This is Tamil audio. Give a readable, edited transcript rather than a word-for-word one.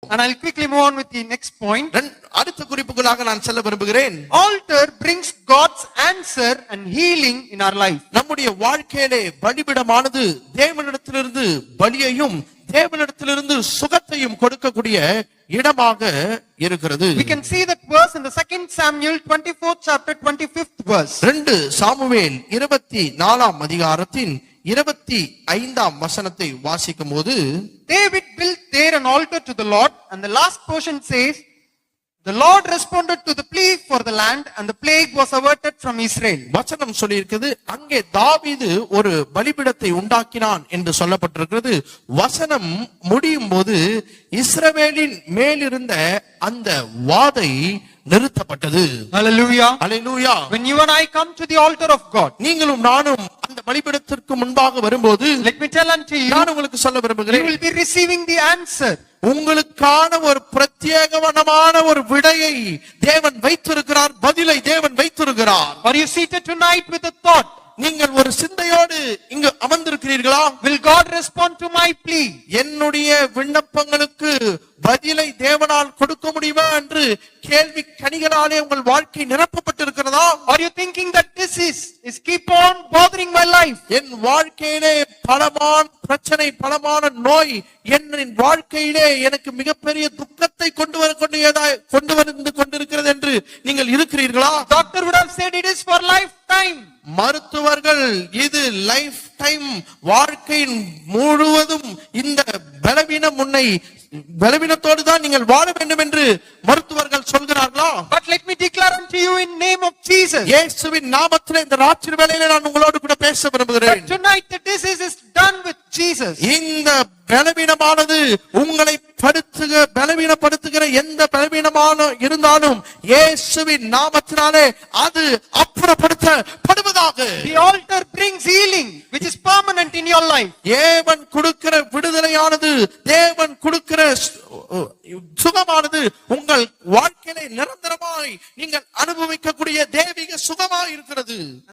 And I'll quickly move on with the next point. அடுத்த குறிப்புகளாக நான் செல்ல விரும்புகிறேன். Altar brings God's answer and healing in our life. நம்முடைய வாழ்க்கையிலே பலிபீடமானது தேவனிடத்திலிருந்து பலியையும் தேவனிடத்திலிருந்து சுகத்தையும் கொடுக்கக்கூடிய இடமாக இருக்கிறது. We can see that verse in the 2 Samuel 24th chapter 25th verse. 2 Samuel 24ஆம் அதிகாரத்தின் 25ஆம் வசனத்தை வாசிக்கும்போது, David built there an altar to the Lord, and the last portion says, the Lord responded to the plea for the land, and the plague was averted from Israel. வசனம் சொல்லியிருக்கிறது, அங்கே தாவீது ஒரு பலிபீடத்தை உண்டாக்கினான் என்று சொல்லப்பட்டிருக்கிறது. வசனம் முடியும் போது இஸ்ரவேலின் மேலிருந்த அந்த வாதை நிறுத்தப்பட்டது. Hallelujah. Hallelujah. When you and I come to the altar of God, நீங்களும் நானும் அந்த பலிபீடத்திற்கு முன்பாக வரும்போது, let me tell unto you, நான் உங்களுக்கு சொல்ல you விரும்புகிறேன், will be receiving the answer. உங்களுக்கான ஒரு பிரத்யேகமான ஒரு விடையை தேவன் வைத்திருக்கிறார், பதிலை தேவன் வைத்திருக்கிறார். Are you seated tonight with a thought? நீங்கள் ஒரு சிந்தையோடு இங்கு அமர்ந்திருக்கிறீர்களா? Will God respond to my plea? என்னுடைய விண்ணப்பங்களுக்கு பதிலை தேவனால் கொடுக்க முடியுமா என்று கேள்வி கனிகளாலே உங்கள் வாழ்க்கை நிரப்பப்பட்டிருக்கிறதா? Are you thinking that this is keep on bothering my life? என் வாழ்க்கையிலே பலமான பிரச்சனை, பலமான நோய் என் வாழ்க்கையிலே எனக்கு மிகப்பெரிய துக்கத்தை கொண்டு வந்து கொண்டிருக்கிறது என்று நீங்கள் இருக்கிறீர்களா? Doctor would have said it is for lifetime. மருத்துவர்கள் இது லைஃப் டைம், வாழ்க்கையின் முழுவதும் இந்த பலவீனம் உன்னை பலவீனத்தோடு தான் நீங்கள் வாழ வேண்டும் என்று மருத்துவர்கள் சொல்கிறார்களா? But let me declare unto you in name of Jesus. இயேசுவின் நாமத்திலே இந்த ராத்திரி வேளையிலே நான் உங்களோடு கூட பேச விரும்புகிறேன். But tonight the disease is done with Jesus. இந்த பலவீனமானது உங்களை பலவீனப்படுத்துகிற எந்த பலவீனமான இருந்தாலும் இயேசுவின் நாமத்தினாலே அது அப்புறப்படுத்தப்படுவதாக. The altar brings healing which is permanent in your life. தேவன் கொடுக்கிற விடுதலையானது, தேவன் கொடுக்கிற சுகமானது உங்கள் வாழ்க்கையிலே நிரந்தரமாய் நீங்கள் அனுபவிக்கக்கூடிய தெய்வீக சுகமாய் இருக்கிறது.